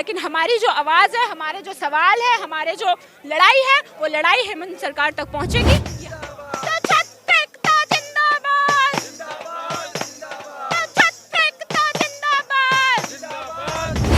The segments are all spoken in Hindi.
लेकिन हमारी जो आवाज़ है, हमारे जो सवाल है, हमारे जो लड़ाई है, वो लड़ाई हेमंत सरकार तक पहुँचेगी। तो छत फेंकता जिंदाबाद, तो छत फेंकता जिंदाबाद।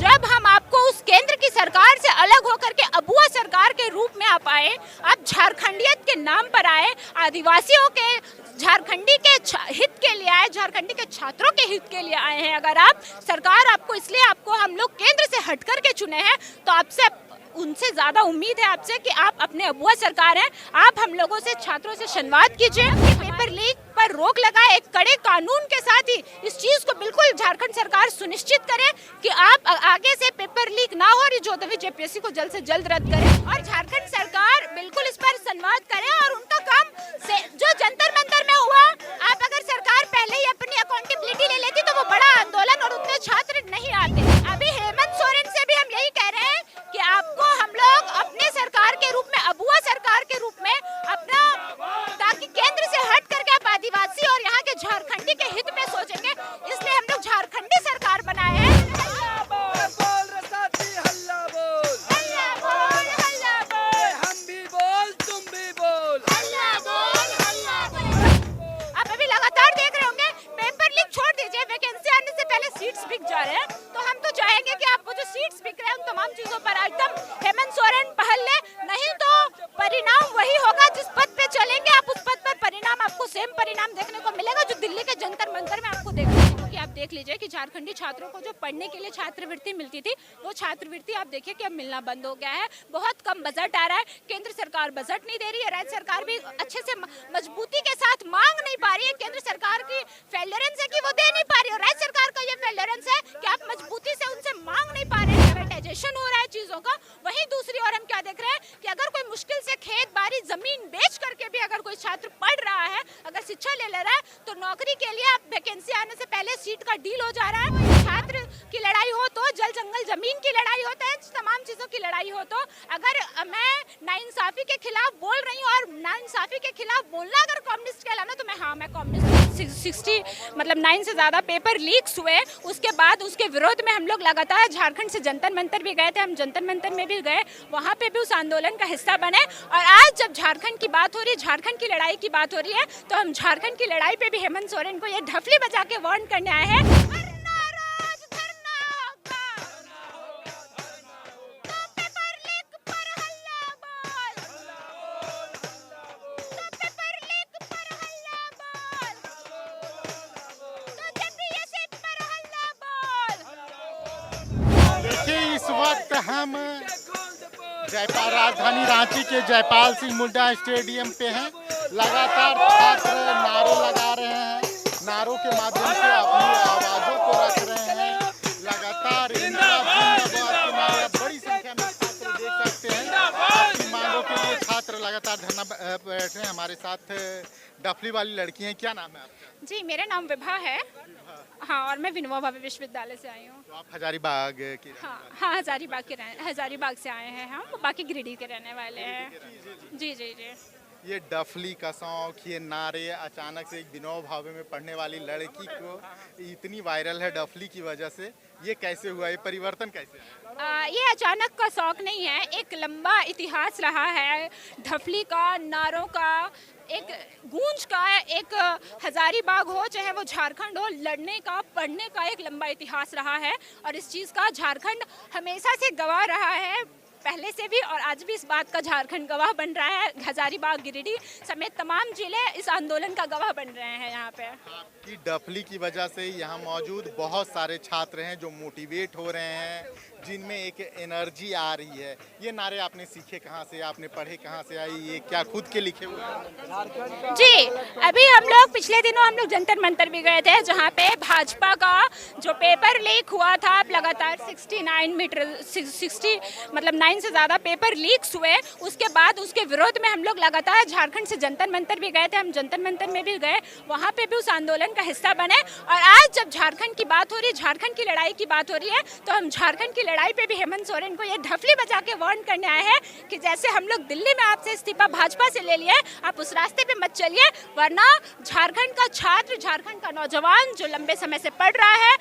जब हम आपको उस केंद्र की सरकार से अलग होकर के अबुआ सरकार के रूप में आप आए, आप झारखंडियत के नाम पर आए, आदिवासियों के, झारखंडी के हित के लिए आए, झारखंडी के छात्रों के हित के लिए आए हैं। अगर आप सरकार आपको, इसलिए आपको हम लोग केंद्र से हट करके चुने हैं, तो आपसे, उनसे ज्यादा उम्मीद है आपसे कि आप अपने अबुआ सरकार हैं, आप हम लोगों से, छात्रों से संवाद कीजिए। पेपर लीक पर रोक लगाए एक कड़े कानून के साथ ही इस चीज को बिल्कुल झारखंड सरकार सुनिश्चित करे कि आप आगे से पेपर लीक ना हो, और 14वीं जेपीएससी को जल्द से जल्द रद्द करें, और झारखंड सरकार बिल्कुल इस पर संवाद करे। और उनका काम से जो जंतर मंतर में हुआ, आप अगर सरकार पहले ही अपनी अकाउंटेबिलिटी ले लेती तो वो बड़ा आंदोलन और उतने छात्र नहीं आते। अभी हेमंत सोरेन से भी हम यही कह रहे हैं कि आपको हम लोग अपने सरकार के रूप में, अबुआ सरकार के रूप में अपना, ताकि केंद्र से हट करके आप आदिवासी और यहाँ के झारखंडी के हित में सोचेंगे, इसलिए हम लोग झारखंडी सरकार बनाए हैं। आप अभी लगातार देख रहे होंगे, पेपर लीक छोड़ दीजिए, वैकेंसी आने से पहले सीट्स बिक जा रहे हैं, तो हम तो चाहेंगे कि आप वो जो सीट्स बिक रहे हैं उन तमाम चीजों पर एकदम हेमंत सोरेन पहल ले, नहीं तो परिणाम वही होगा। जिस पद पे चलेंगे आप, उस पद पर परिणाम, आपको सेम परिणाम देखने को मिलेगा जो दिल्ली के जंतर मंतर में आपको देखने को। क्योंकि आप देख लीजिए कि झारखंडी छात्रों को जो पढ़ने के लिए छात्रवृत्ति मिलती थी, वो छात्रवृत्ति आप देखिए कि अब मिलना बंद हो गया है। बहुत कम बजट आ रहा है, केंद्र सरकार बजट नहीं दे रही है, राज्य सरकार भी अच्छे से मजबूती के साथ मांग नहीं पा रही है। केंद्र सरकार की फेल्योरेंस है कि वो दे नहीं पा रही है, और राज्य सरकार का ये फेल्योरेंस है कि आप मजबूती से उनसे मांग नहीं पा रहे हैं। प्राइवेटाइजेशन हो रहा है चीजों का। वहीं दूसरी ओर हम क्या देख रहे हैं कि अगर कोई मुश्किल से खेत बाड़ी जमीन बेच करके भी अगर कोई छात्र पढ़ रहा है, अगर शिक्षा ले रहा है, तो नौकरी के लिए अब वैकेंसी आने से पहले सीट का डील हो जा रहा है। छात्र की लड़ाई हो तो जल जंगल जमीन की लड़ाई होता है, तमाम चीजों की लड़ाई हो तो, अगर मैं नाइंसाफी के खिलाफ बोल रही हूँ और नाइंसाफी के खिलाफ बोलना अगर कम्युनिस्ट कहलाना, तो मैं कम्युनिस्ट। 9 से ज्यादा पेपर लीक्स हुए, उसके बाद उसके विरोध में हम लोग लगातार झारखंड से जंतर मंतर भी गए थे, हम जंतर मंतर में भी गए, वहाँ पे भी उस आंदोलन का हिस्सा बने। और आज जब झारखंड की बात हो रही है, झारखंड की लड़ाई की बात हो रही है, तो हम झारखंड की लड़ाई पे भी हेमंत सोरेन को ये ढफली बजा के वार्न करने आए हैं। इस वक्त हम जयपाल, राजधानी रांची के जयपाल सिंह मुंडा स्टेडियम पे हैं। लगातार छात्र नारे लगा रहे हैं, नारों के माध्यम से अपनी आवाज़ों को रख रहे हैं। लगातार बड़ी संख्या में छात्र देख सकते हैं, अपनी मांगों के लिए छात्र लगातार धरना बैठ रहे हैं। हमारे साथ डफली वाली लड़की हैं, क्या नाम है आपका? जी, मेरा नाम विभा है। हाँ, और मैं विनोबा भावे विश्वविद्यालय से आई हूँ। तो आप हजारीबाग की? हाँ, हजारीबाग से आए हैं हम, बाकी गिरिडीह के रहने वाले हैं। जी जी जी। ये डफली का शौक, ये नारे अचानक से एक विनोबा भावे में पढ़ने वाली लड़की को इतनी वायरल है डफली की वजह से, ये कैसे हुआ, ये परिवर्तन कैसे है? ये अचानक का शौक नहीं है, एक लंबा इतिहास रहा है डफली का, नारों का, एक गूंज का, एक हजारीबाग हो चाहे वो झारखंड हो, लड़ने का, पढ़ने का एक लंबा इतिहास रहा है। और इस चीज़ का झारखंड हमेशा से गवाह रहा है, पहले से भी, और आज भी इस बात का झारखंड गवाह बन रहा है। हजारीबाग, गिरिडीह समेत तमाम जिले इस आंदोलन का गवाह बन रहे हैं यहाँ पे। आपकी डफली की वजह से यहाँ मौजूद बहुत सारे छात्र हैं जो मोटिवेट हो रहे हैं, जिनमें एक एनर्जी आ रही है। ये नारे आपने सीखे कहाँ से, आपने पढ़े कहाँ से, आई ये क्या खुद के लिखे हुए हैं? जी, अभी हम लोग पिछले दिनों हम लोग जंतर मंतर भी गए थे, जहाँ पे भाजपा का जो पेपर लीक हुआ था, लगातार 9 से ज़्यादा पेपर लीक्स हुए, उसके बाद उसके विरोध में हम लोग लगातार झारखंड से जंतर मंतर भी गए थे, हम जंतर मंतर में भी गए, वहाँ पे भी उस आंदोलन का हिस्सा बने। और आज जब झारखंड की बात हो रही है, झारखंड की लड़ाई की बात हो रही है, तो हम झारखंड की लड़ाई पे भी हेमंत सोरेन को ये ढफली बजा के वार्न करने आए हैं कि जैसे हम लोग दिल्ली में आपसे इस्तीफा भाजपा से ले लिए, आप उस रास्ते पे मत चलिए, वरना झारखंड का छात्र, झारखंड का नौजवान जो लंबे समय से पढ़ रहा है,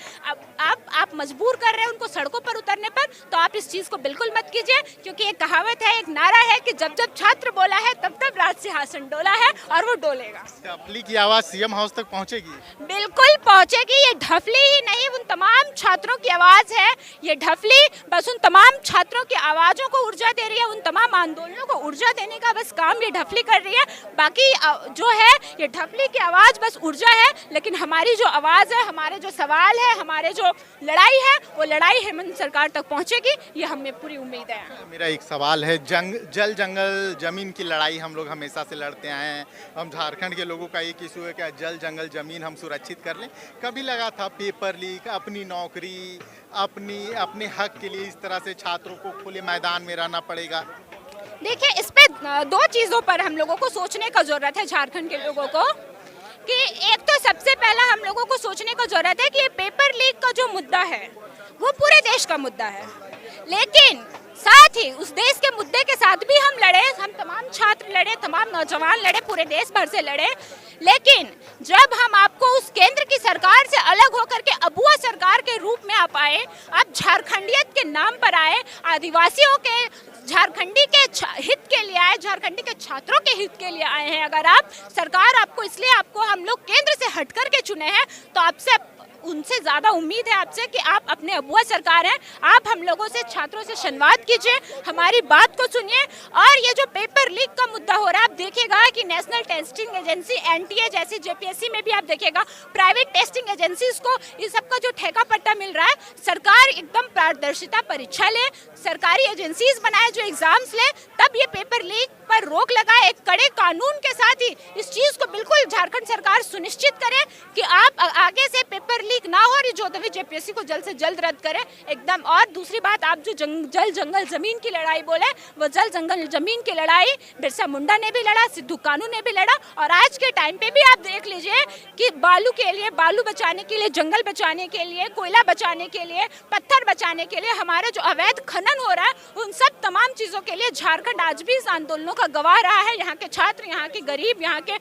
अब आप मजबूर कर रहे हैं उनको सड़कों पर उतरने पर, तो आप इस चीज को बिल्कुल मत कीजिए। क्योंकि एक कहावत है, एक नारा है कि जब जब छात्र बोला है तब तब राज सिंहासन डोला है, और वो डोलेगा। ढफली की आवाज सीएम हाउस तक पहुंचेगी? बिल्कुल पहुंचेगी। ये ढफली ही नहीं, उन तमाम छात्रों की आवाज है। ये ढफली बस उन तमाम छात्रों की आवाजों को ऊर्जा दे रही है, उन तमाम आंदोलनों को ऊर्जा देने का बस काम ये ढफली कर रही है। बाकी जो है ये ढफली की आवाज बस ऊर्जा है, लेकिन हमारी जो आवाज है, हमारे जो सवाल है, हमारे जो लड़ाई है, वो लड़ाई हेमंत सरकार तक पहुंचेगी, ये हमें पूरी उम्मीद है। मेरा एक सवाल है, जल जंगल जमीन की लड़ाई हम लोग हमेशा से लड़ते आए हैं। हम झारखंड के लोगों का एक इशू है कि जल जंगल जमीन हम सुरक्षित कर लें। कभी लगा था पेपर लीक, अपनी नौकरी, अपने हक के लिए इस तरह से छात्रों को खुले मैदान में रहना पड़ेगा? देखिए, इस पे दो चीजों पर हम लोगों को सोचने का जरूरत है, झारखंड के लोगों को। कि एक तो सबसे पहला हम लोगों को सोचने का जरूरत है कि ये पेपर लीक का जो मुद्दा है वो पूरे देश का मुद्दा है, लेकिन साथ ही उस देश के मुद्दे के साथ भी हम लड़े, हम तमाम छात्र लड़े, तमाम नौजवान लड़े, पूरे देश भर से लड़े। लेकिन जब हम आपको उस केंद्र की सरकार से अलग होकर के अबुआ सरकार के रूप में आप आए, आप झारखंडियत के नाम पर आए, आदिवासियों के, झारखंडी के हित के लिए आए, झारखंडी के छात्रों के हित के लिए आए हैं। अगर आप सरकार आपको, इसलिए आपको हम लोग केंद्र से हट करके चुने हैं, तो आपसे, उनसे ज्यादा उम्मीद है आपसे कि आप अपने अबुआ सरकार हैं, आप हम लोगों से, छात्रों से संवाद कीजिए, हमारी बात को सुनिए। और ये जो पेपर लीक का मुद्दा हो रहा है, आप देखिएगा कि नेशनल टेस्टिंग एजेंसी एनटीए जैसी, जेपीएससी में भी आप देखिएगा प्राइवेट टेस्टिंग एजेंसीज को इस सब का जो ठेका पट्टा मिल रहा है। सरकार एकदम पारदर्शिता परीक्षा ले, सरकारी एजेंसीज बनाए जो एग्जाम्स ले, तब ये पेपर लीक पर रोक लगाए, एक कड़े कानून के साथ ही इस चीज को बिल्कुल झारखंड सरकार सुनिश्चित करे कि आप आगे से पेपर लीक ना हो, और ये चौदहवीं जेपीएससी को जल्द से जल्द रद्द करे एकदम। और दूसरी बात, आप जो जल जंगल जमीन की लड़ाई बोले, वो जल जंगल जमीन की लड़ाई बिरसा मुंडा ने भी लड़ा, सिद्धू कानू ने भी लड़ा, और आज के टाइम पे भी आप देख लीजिए कि बालू के लिए, बालू बचाने के लिए, जंगल बचाने के लिए, कोयला बचाने के लिए, पत्थर बचाने के लिए, हमारे जो अवैध खनन हो रहा है, उन सब तमाम चीजों के लिए झारखंड आज भी इस आंदोलनों का गवाह रहा है। यहाँ के छात्र, यहाँ के गरीब, यहाँ के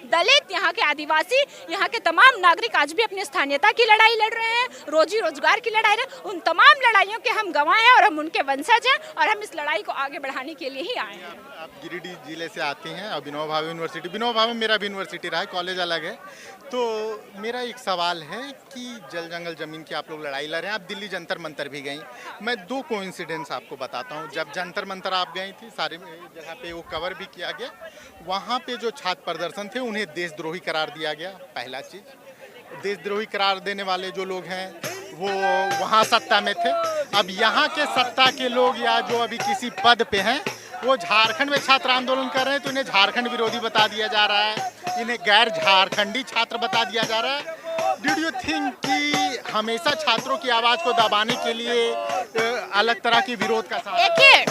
दलित, यहाँ के आदिवासी, यहाँ के तमाम नागरिक आज भी अपनी स्थानीयता की लड़ाई लड़ रहे हैं, रोजी रोजगार की लड़ाई लड़ रहे हैं। उन तमाम लड़ाइयों के हम गवाह हैं और हम उनके वंशज हैं, और हम इस लड़ाई को आगे बढ़ाने के लिए ही आए हैं। आप गिरिडीह जिले से आती हैं और विनोबा भावे यूनिवर्सिटी, विनोबा भावे मेरा भी यूनिवर्सिटी रहा है, कॉलेज अलग है। तो मेरा एक सवाल है कि जल जंगल जमीन की आप लोग लड़ाई लड़ रहे हैं, आप दिल्ली जंतर मंतर भी गई। मैं दो कोइंसिडेंस आपको बताता हूँ। जब जंतर मंतर आप गई थी, सारे जगह पे वो कवर भी किया गया, वहाँ पे जो छात्र प्रदर्शन थे उन्हें देशद्रोही करार दिया गया। पहला चीज, देशद्रोही करार देने वाले जो लोग हैं वो वहाँ सत्ता में थे। अब यहाँ के सत्ता के लोग या जो अभी किसी पद पे हैं, वो झारखंड में छात्र आंदोलन कर रहे हैं, तो इन्हें झारखंड विरोधी बता दिया जा रहा है, इन्हें गैर झारखंडी छात्र बता दिया जा रहा है। डिड यू थिंक कि हमेशा छात्रों की आवाज को दबाने के लिए अलग तरह की विरोध का साथ? देखिए,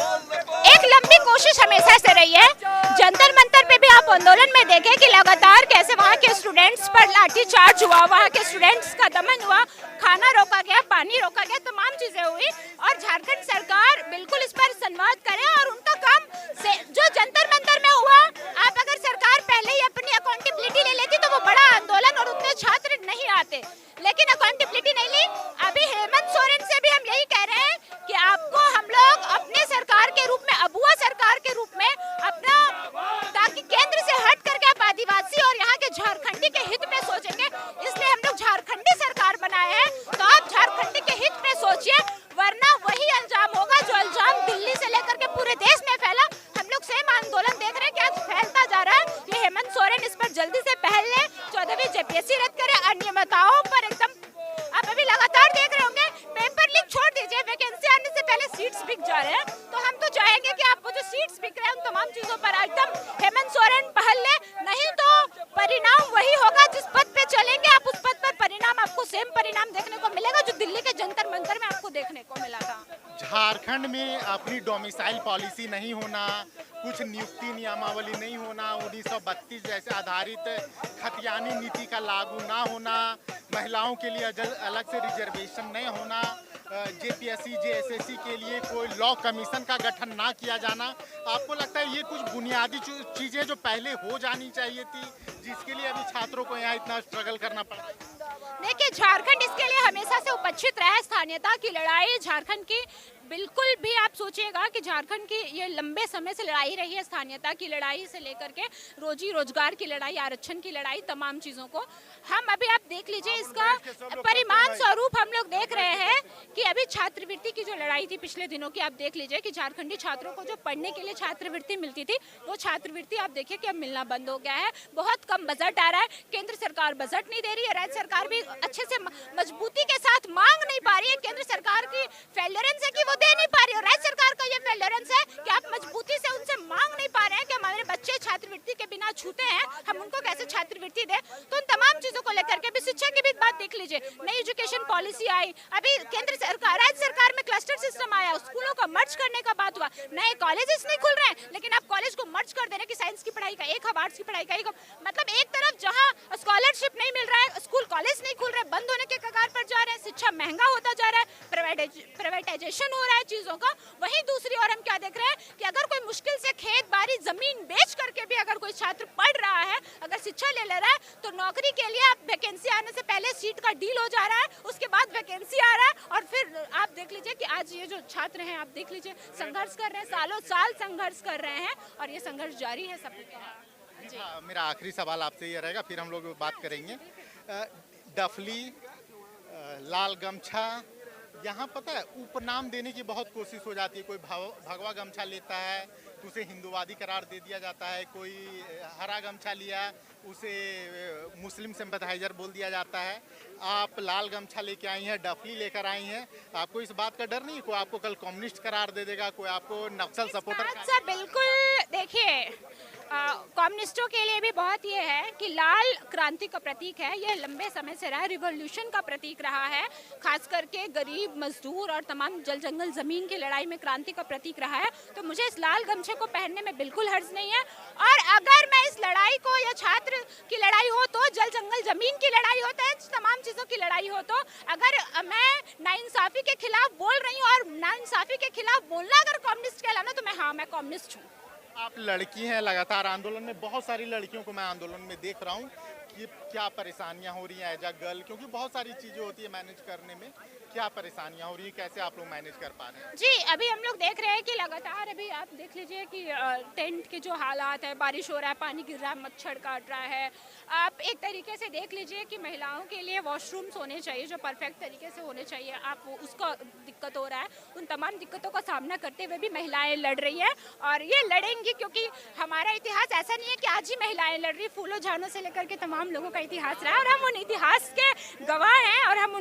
एक लंबी कोशिश हमेशा से रही है। जंतर मंतर पे भी आप आंदोलन में देखें कि लगातार कैसे वहाँ के स्टूडेंट्स पर लाठीचार्ज हुआ, वहाँ के स्टूडेंट्स का दमन हुआ, खाना रोका गया, पानी रोका गया, तमाम चीजें हुई। और झारखंड सरकार बिल्कुल इस पर संवाद करे, और उनका काम से जो जंतर मंतर में हुआ, आप अगर सरकार पहले ही अपनी अकाउंटेबिलिटी ले लेती तो वो बड़ा आंदोलन और उतने छात्र नहीं आते, लेकिन अकाउंटेबिलिटी नहीं ली। अभी हेमंत सोरेन से भी हम यही कह रहे हैं कि आपको हम लोग अपने सरकार के रूप में, अबुआ सरकार के रूप में अपना, ताकि केंद्र से हट करके आप आदिवासी और यहाँ के झारखंडी के हित में सोचेंगे, इसलिए हम लोग झारखंडी सरकार बनाए हैं। तो आप झारखंडी के हित में सोचिए, वरना वही अंजाम होगा जो अंजाम दिल्ली से लेकर के पूरे देश में फैला। हम लोग सेम आंदोलन देख रहे हैं कि आज फैलता जा रहा है। ये हेमंत सोरेन इस पर जल्दी से पहल ले, 14वीं जेपीएससी रद्द करे, अनियमितताओं पर एकदम, आप अभी लगातार देख रहे होंगे, पेपर लीक छोड़ दीजिए, वैकेंसी आने से पहले सीट्स बिक जा रहे हैं। तो हम तो चाहेंगे कि आप वो जो सीट्स बिक रहे हैं उन तमाम चीजों पर एकदम हेमंत सोरेन पहल ले, नहीं तो परिणाम वही होगा। जिस पद पे चलेंगे आप, उस पद पर परिणाम, आपको सेम परिणाम देखने को मिलेगा जो दिल्ली के जंतर मंतर में आपको देखने को मिला था। झारखंड में अपनी डोमिसाइल पॉलिसी नहीं होना, कुछ नियुक्ति नियमावली नहीं होना, 1932 जैसे आधारित खतियानी नीति का लागू ना होना, महिलाओं के लिए अलग से रिजर्वेशन नहीं होना, जेपीएससी जेएसएससी के लिए कोई लॉ कमीशन का गठन ना किया जाना, आपको लगता है ये कुछ बुनियादी चीज़ें जो पहले हो जानी चाहिए थी, जिसके लिए अभी छात्रों को यहाँ इतना स्ट्रगल करना पड़ा? देखिए, झारखंड इसके लिए हमेशा से उपस्थित रहा है। स्थानीयता की लड़ाई झारखंड की, बिल्कुल भी आप सोचिएगा कि झारखंड की ये लंबे समय से लड़ाई रही है। स्थानीयता की लड़ाई से लेकर के रोजी रोजगार की लड़ाई, आरक्षण की लड़ाई, तमाम चीज़ों को हम अभी आप देख लीजिए, इसका परिणाम स्वरूप हम लोग देख रहे हैं कि अभी छात्रवृत्ति की जो लड़ाई थी पिछले दिनों की, आप देख लीजिए कि झारखंडी छात्रों को जो पढ़ने के लिए छात्रवृत्ति मिलती थी, वो छात्रवृत्ति आप देखिए कि अब मिलना बंद हो गया है। बहुत कम बजट आ रहा है, केंद्र सरकार बजट नहीं दे रही है, राज्य सरकार भी अच्छे से मजबूती के साथ मांग नहीं पा रही है। केंद्र सरकार की फेल्योरेंस है कि वो दे नहीं पा रही है, राज्य सरकार का ये फेल्योरेंस है कि आप मजबूती से उनसे मांग नहीं पा रहे हैं कि हमारे बच्चे छात्रवृत्ति के बिना छूते हैं, हम उनको कैसे छात्रवृत्ति दें। तो उन तमाम चीजों को लेकर के भी शिक्षा की भी बात देख लीजिए। नई एजुकेशन पॉलिसी आई, अभी केंद्र सरकार, राज्य सरकार में क्लस्टर सिस्टम आया, स्कूलों को मर्ज करने का बात हुआ, नए कॉलेजेस नहीं खुल रहे हैं, लेकिन आप कॉलेज को मर्ज कर दे रहे हैं कि साइंस की पढ़ाई का एक हब, आर्ट्स की पढ़ाई का एक हब। मतलब एक तरफ जहां स्कॉलरशिप नहीं मिल रहा है, स्कूल कॉलेज नहीं खुल रहे, बंद होने के कगार पर जा रहे हैं, शिक्षा महंगा होता जा रहा है, प्राइवेटाइजेशन हो रहा है चीजों का। वहीं दूसरी ओर हम क्या देख रहे हैं कि अगर कोई मुश्किल से खेत बाड़ी जमीन बेच करके भी अगर कोई छात्र पढ़ रहा है, अगर शिक्षा ले रहा है, तो नौकरी के लिए आप वैकेंसी आने से पहले सीट का डील हो जा रहा है, उसके बाद वैकेंसी आ रहा है, और फिर आप देख लीजिए कि आज ये जो छात्र हैं, आप देख लीजिए संघर्ष कर रहे हैं, सालों साल संघर्ष कर रहे हैं, और ये संघर्ष जारी है सब। मेरा आखिरी सवाल आपसे ये रहेगा, फिर हम लोग बात करेंगे। डफली, लाल गमछा, यहाँ पता है उपनाम देने की बहुत कोशिश हो जाती है। कोई भगवा गमछा लेता है तो उसे हिंदूवादी करार दे दिया जाता है, कोई हरा गमछा लिया उसे मुस्लिम सिंपैथाइजर बोल दिया जाता है। आप लाल गमछा लेके आई हैं, डफली लेकर आई हैं, आपको इस बात का डर नहीं कोई आपको कल कम्युनिस्ट करार दे देगा, कोई आपको नक्सल सपोर्टर? बिल्कुल, देखिए कम्युनिस्टों के लिए भी बहुत ये है कि लाल क्रांति का प्रतीक है, ये लंबे समय से रहा, रिवॉल्यूशन का प्रतीक रहा है, खास करके गरीब मजदूर और तमाम जल जंगल जमीन की लड़ाई में क्रांति का प्रतीक रहा है। तो मुझे इस लाल गमछे को पहनने में बिल्कुल हर्ज नहीं है, और अगर मैं इस लड़ाई को, या छात्र की लड़ाई हो तो, जल जंगल जमीन की लड़ाई हो तो, तमाम चीजों की लड़ाई हो तो, अगर मैं नाइंसाफी के खिलाफ बोल रही हूँ और नाइंसाफी के खिलाफ बोलना अगर कम्युनिस्ट कहलाना, तो मैं कम्युनिस्ट हूँ। आप लड़की हैं, लगातार आंदोलन में, बहुत सारी लड़कियों को मैं आंदोलन में देख रहा हूँ कि क्या परेशानियाँ हो रही हैं एज अ गर्ल, क्योंकि बहुत सारी चीज़ें होती है मैनेज करने में, क्या परेशानियाँ हो रही है, कैसे आप लोग मैनेज कर पा रहे हैं? जी, अभी हम लोग देख रहे हैं कि लगातार अभी आप देख लीजिए कि टेंट के जो हालात है, बारिश हो रहा है, पानी गिर रहा है, मच्छर काट रहा है, आप एक तरीके से देख लीजिए कि महिलाओं के लिए वॉशरूम्स होने चाहिए जो परफेक्ट तरीके से होने चाहिए, आप उसका दिक्कत हो रहा है। उन तमाम दिक्कतों का सामना करते हुए भी महिलाएं लड़ रही है, और ये लड़ेंगी, क्योंकि हमारा इतिहास ऐसा नहीं है कि आज ही महिलाएं लड़ रही, फूलों झानों से लेकर के तमाम लोगों का इतिहास रहा है, और हम उन इतिहास के गवाह हैं, और हम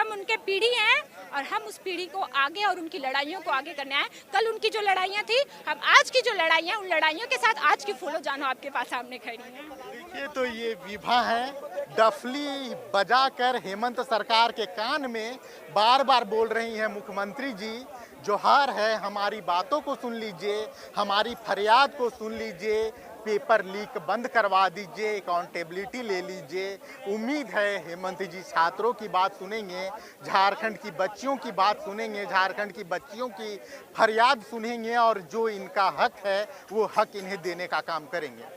उनके पीढ़ी हैं, और हम उस पीढ़ी को आगे और उनकी लड़ाइयों को आगे करना है। कल उनकी जो लड़ाइयाँ थी, हम आज की जो लड़ाइयाँ, उन लड़ाइयों के साथ आज की फूलों जानो आपके पास सामने खड़ी हैं। देखिए, तो ये विभा है, डफली बजाकर हेमंत सरकार के कान में बार बार बोल रही हैं, मुख्यमंत्री जी जोहार है, हमारी बातों को सुन लीजिए, हमारी फरियाद को सुन लीजिए, पेपर लीक बंद करवा दीजिए, अकाउंटेबिलिटी ले लीजिए। उम्मीद है हेमंत जी छात्रों की बात सुनेंगे, झारखंड की बच्चियों की बात सुनेंगे, झारखंड की बच्चियों की फरियाद सुनेंगे, और जो इनका हक है वो हक इन्हें देने का काम करेंगे।